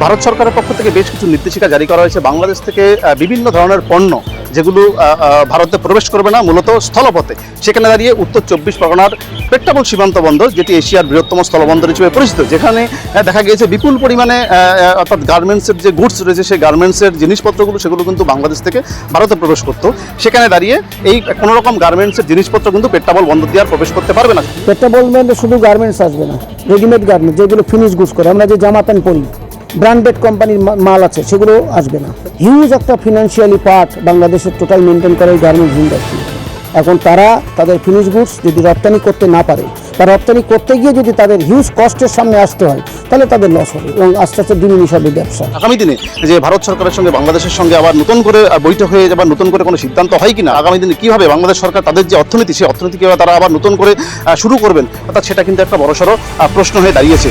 ভারত সরকারের পক্ষ থেকে বেশ কিছু নির্দেশিকা জারি করা হয়েছে। বাংলাদেশ থেকে বিভিন্ন ধরনের পণ্য যেগুলো ভারতে প্রবেশ করবে না, মূলত স্থলপথে। সেখানে দাঁড়িয়ে উত্তর 24 পরগনার পেট্টাবল সীমান্ত বন্দর, যেটি এশিয়ার বৃহত্তম স্থলবন্দর হিসেবে পরিচিত, যেখানে দেখা গিয়েছে বিপুল পরিমাণে অর্থাৎ গার্মেন্টসের যে গুডস রয়েছে, সেই গার্মেন্টসের জিনিসপত্রগুলো সেগুলো কিন্তু বাংলাদেশ থেকে ভারতে প্রবেশ করতো। সেখানে দাঁড়িয়ে এই কোনো রকম গার্মেন্টসের জিনিসপত্র কিন্তু পেট্টাবল বন্দর দিয়ে আর প্রবেশ করতে পারবে না। পেট্টাবল বন্দরে শুধু গার্মেন্টস আসবে না, রেডিমেড গার্মেন্টস যেগুলো ফিনিশ গুডস করে, আমরা যে জামা প্যান্ট পরি, ব্র্যান্ডেড কোম্পানির মাল আছে, সেগুলো আসবে না। হিউজ একটা ফিনান্সিয়ালি পার্ট বাংলাদেশের টোটাল মেনটেন করে গার্মেন্টস ইন্ডাস্ট্রি। এখন তারা তাদের ফিনিশ গুডস যদি রপ্তানি করতে না পারে, বা রপ্তানি করতে গিয়ে যদি তাদের হিউজ কস্টের সামনে আসতে হয়, তাহলে তাদের লস হবে এবং আস্তে আস্তে ডিমিনিশ হবে ব্যবসা। আগামী দিনে যে ভারত সরকারের সঙ্গে বাংলাদেশের সঙ্গে আবার নতুন করে বৈঠক হয়ে যাবার, নতুন করে কোনো সিদ্ধান্ত হয় কিনা, আগামী দিনে কীভাবে বাংলাদেশ সরকার তাদের যে অর্থনীতি, সেই অর্থনীতি কীভাবে তারা আবার নতুন করে শুরু করবেন, অর্থাৎ সেটা কিন্তু একটা বড়সড় প্রশ্ন হয়ে দাঁড়িয়েছে।